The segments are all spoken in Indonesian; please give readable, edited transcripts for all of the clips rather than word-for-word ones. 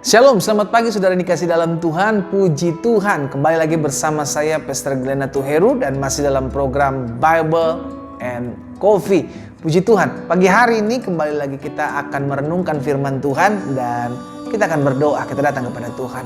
Shalom, selamat pagi saudara dikasih dalam Tuhan, puji Tuhan. Kembali lagi bersama saya, Pastor Glenn Natuheru, dan masih dalam program Bible and Coffee. Puji Tuhan, pagi hari ini kembali lagi kita akan merenungkan firman Tuhan dan kita akan berdoa, kita datang kepada Tuhan.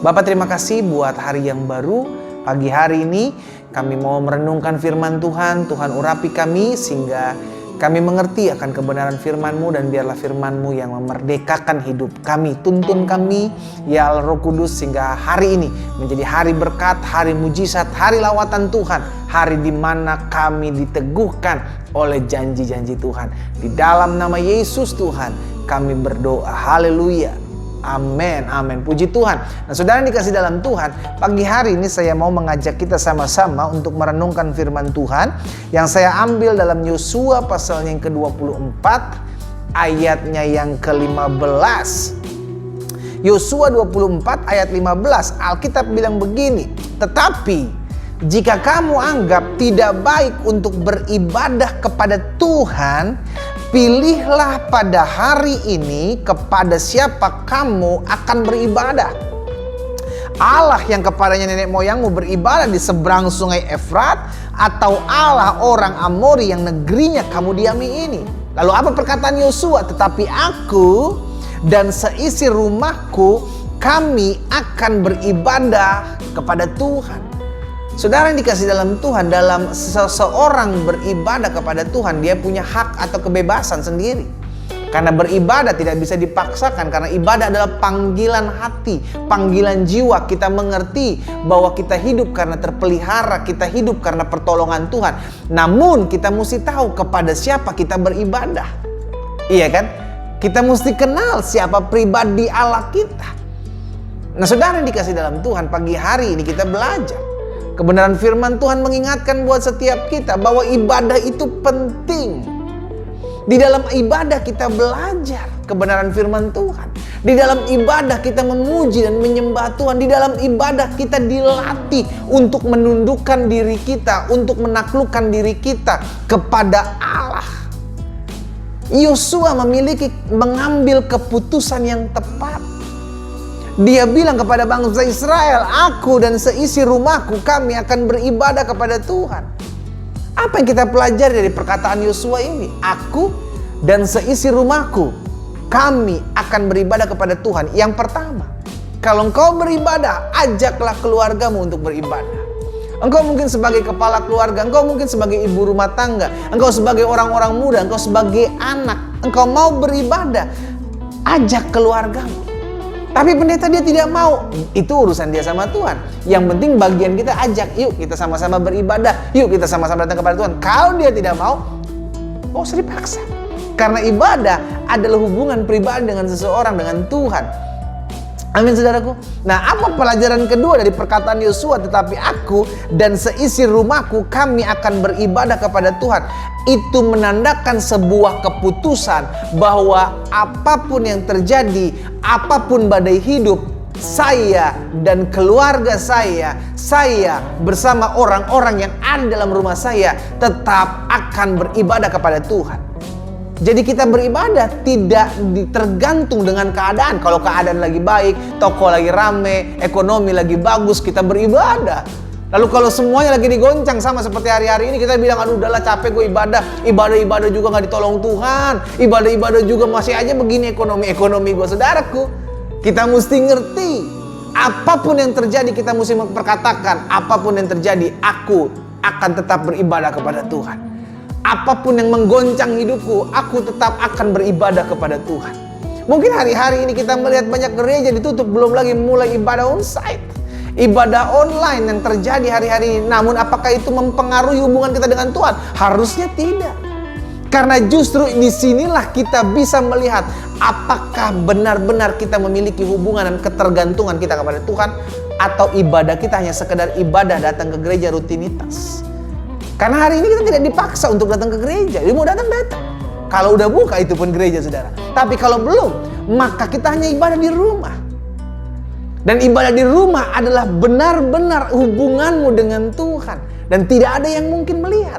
Bapak, terima kasih buat hari yang baru. Pagi hari ini kami mau merenungkan firman Tuhan. Tuhan urapi kami sehingga kami mengerti akan kebenaran firman-Mu, dan biarlah firman-Mu yang memerdekakan hidup kami. Tuntun kami, ya Allah Roh Kudus, sehingga hari ini menjadi hari berkat, hari mujizat, hari lawatan Tuhan. Hari di mana kami diteguhkan oleh janji-janji Tuhan. Di dalam nama Yesus Tuhan kami berdoa. Haleluya. Amin, amin. Puji Tuhan. Nah, saudara yang dikasih dalam Tuhan, pagi hari ini saya mau mengajak kita sama-sama untuk merenungkan firman Tuhan yang saya ambil dalam Yosua pasal yang ke-24 ayatnya yang ke-15. Yosua 24 ayat 15, Alkitab bilang begini, "Tetapi jika kamu anggap tidak baik untuk beribadah kepada Tuhan, pilihlah pada hari ini kepada siapa kamu akan beribadah. Allah yang kepadanya nenek moyangmu beribadah di seberang sungai Efrat, atau Allah orang Amori yang negerinya kamu diami ini." Lalu apa perkataan Yosua? "Tetapi aku dan seisi rumahku, kami akan beribadah kepada Tuhan." Saudara yang dikasih dalam Tuhan, dalam seseorang beribadah kepada Tuhan, dia punya hak atau kebebasan sendiri. Karena beribadah tidak bisa dipaksakan, karena ibadah adalah panggilan hati, panggilan jiwa. Kita mengerti bahwa kita hidup karena terpelihara, kita hidup karena pertolongan Tuhan. Namun kita mesti tahu kepada siapa kita beribadah. Iya kan? Kita mesti kenal siapa pribadi Allah kita. Nah, saudara yang dikasih dalam Tuhan, pagi hari ini kita belajar kebenaran firman Tuhan, mengingatkan buat setiap kita bahwa ibadah itu penting. Di dalam ibadah kita belajar kebenaran firman Tuhan. Di dalam ibadah kita memuji dan menyembah Tuhan. Di dalam ibadah kita dilatih untuk menundukkan diri kita, untuk menaklukkan diri kita kepada Allah. Yosua mengambil keputusan yang tepat. Dia bilang kepada bangsa Israel, "Aku dan seisi rumahku, kami akan beribadah kepada Tuhan." Apa yang kita pelajari dari perkataan Yosua ini? Aku dan seisi rumahku, kami akan beribadah kepada Tuhan. Yang pertama, kalau engkau beribadah, ajaklah keluargamu untuk beribadah. Engkau mungkin sebagai kepala keluarga, engkau mungkin sebagai ibu rumah tangga, engkau sebagai orang-orang muda, engkau sebagai anak, engkau mau beribadah, ajak keluargamu. Tapi pendeta dia tidak mau, itu urusan dia sama Tuhan. Yang penting bagian kita ajak, yuk kita sama-sama beribadah, yuk kita sama-sama datang kepada Tuhan. Kalau dia tidak mau, oh usah dipaksa. Karena ibadah adalah hubungan pribadi dengan seseorang, dengan Tuhan. Amin, saudaraku. Nah, apa pelajaran kedua dari perkataan Yosua? "Tetapi aku dan seisi rumahku, kami akan beribadah kepada Tuhan." Itu menandakan sebuah keputusan bahwa apapun yang terjadi, apapun badai hidup, saya dan keluarga saya bersama orang-orang yang ada dalam rumah saya tetap akan beribadah kepada Tuhan. Jadi kita beribadah tidak tergantung dengan keadaan. Kalau keadaan lagi baik, toko lagi rame, ekonomi lagi bagus, kita beribadah. Lalu kalau semuanya lagi digoncang sama seperti hari-hari ini, kita bilang, "Aduh udahlah capek gue ibadah juga gak ditolong Tuhan, ibadah juga masih aja begini ekonomi gue." Saudaraku, kita mesti ngerti, apapun yang terjadi kita mesti memperkatakan, apapun yang terjadi, aku akan tetap beribadah kepada Tuhan. Apapun yang menggoncang hidupku, aku tetap akan beribadah kepada Tuhan. Mungkin hari-hari ini kita melihat banyak gereja ditutup, belum lagi mulai ibadah onsite, ibadah online yang terjadi hari-hari ini. Namun apakah itu mempengaruhi hubungan kita dengan Tuhan? Harusnya tidak. Karena justru disinilah kita bisa melihat apakah benar-benar kita memiliki hubungan dan ketergantungan kita kepada Tuhan, atau ibadah kita hanya sekedar ibadah datang ke gereja rutinitas. Karena hari ini kita tidak dipaksa untuk datang ke gereja. Dia mau datang. Kalau udah buka itu pun gereja, saudara. Tapi kalau belum, maka kita hanya ibadah di rumah. Dan ibadah di rumah adalah benar-benar hubunganmu dengan Tuhan. Dan tidak ada yang mungkin melihat.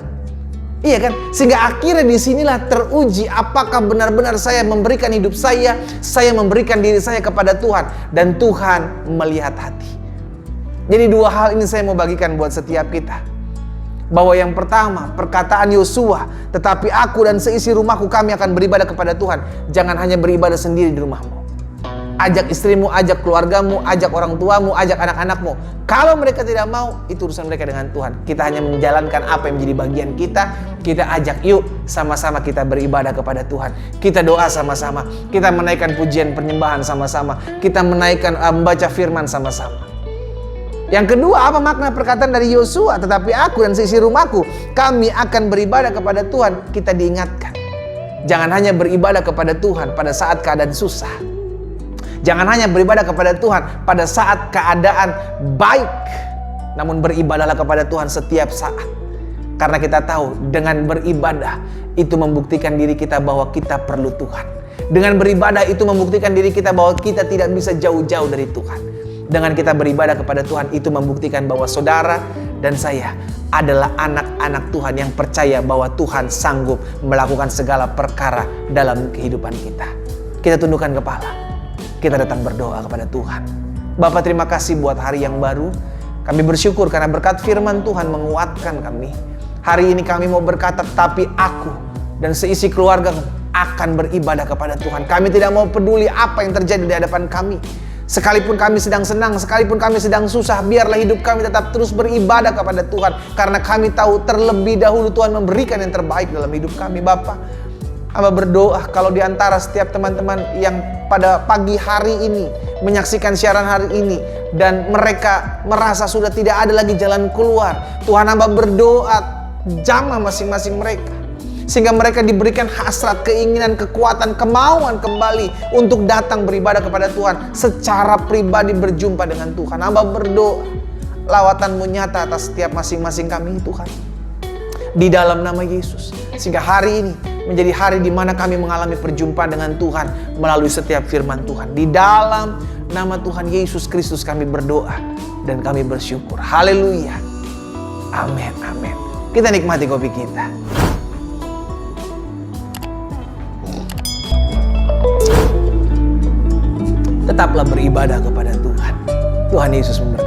Iya kan? Sehingga akhirnya disinilah teruji apakah benar-benar saya memberikan hidup saya memberikan diri saya kepada Tuhan. Dan Tuhan melihat hati. Jadi dua hal ini saya mau bagikan buat setiap kita. Bahwa yang pertama, perkataan Yosua, tetapi aku dan seisi rumahku kami akan beribadah kepada Tuhan. Jangan hanya beribadah sendiri di rumahmu. Ajak istrimu, ajak keluargamu, ajak orang tuamu, ajak anak-anakmu. Kalau mereka tidak mau, itu urusan mereka dengan Tuhan. Kita hanya menjalankan apa yang menjadi bagian kita. Kita ajak, yuk sama-sama kita beribadah kepada Tuhan. Kita doa sama-sama. Kita menaikkan pujian penyembahan sama-sama. Kita menaikkan membaca firman sama-sama. Yang kedua, apa makna perkataan dari Yosua? Tetapi aku dan seisi rumahku, kami akan beribadah kepada Tuhan. Kita diingatkan, jangan hanya beribadah kepada Tuhan pada saat keadaan susah. Jangan hanya beribadah kepada Tuhan pada saat keadaan baik, namun beribadahlah kepada Tuhan setiap saat. Karena kita tahu dengan beribadah itu membuktikan diri kita bahwa kita perlu Tuhan. Dengan beribadah itu membuktikan diri kita bahwa kita tidak bisa jauh-jauh dari Tuhan. Dengan kita beribadah kepada Tuhan itu membuktikan bahwa saudara dan saya adalah anak-anak Tuhan yang percaya bahwa Tuhan sanggup melakukan segala perkara dalam kehidupan kita. Kita tundukkan kepala. Kita datang berdoa kepada Tuhan. Bapa, terima kasih buat hari yang baru. Kami bersyukur karena berkat firman Tuhan menguatkan kami. Hari ini kami mau berkata, tapi aku dan seisi keluarga akan beribadah kepada Tuhan. Kami tidak mau peduli apa yang terjadi di hadapan kami. Sekalipun kami sedang senang, sekalipun kami sedang susah, biarlah hidup kami tetap terus beribadah kepada Tuhan. Karena kami tahu terlebih dahulu Tuhan memberikan yang terbaik dalam hidup kami. Bapa, Hamba berdoa kalau di antara setiap teman-teman yang pada pagi hari ini menyaksikan siaran hari ini dan mereka merasa sudah tidak ada lagi jalan keluar, Tuhan, Hamba berdoa jamah masing-masing mereka, sehingga mereka diberikan hasrat, keinginan, kekuatan, kemauan kembali untuk datang beribadah kepada Tuhan, secara pribadi berjumpa dengan Tuhan. Hamba berdoa lawatan-Mu nyata atas setiap masing-masing kami, Tuhan, di dalam nama Yesus, sehingga hari ini menjadi hari di mana kami mengalami perjumpaan dengan Tuhan melalui setiap firman Tuhan. Di dalam nama Tuhan Yesus Kristus kami berdoa dan kami bersyukur. Haleluya. Amin, amin. Kita nikmati kopi kita. Tetaplah beribadah kepada Tuhan. Tuhan Yesus memberkati.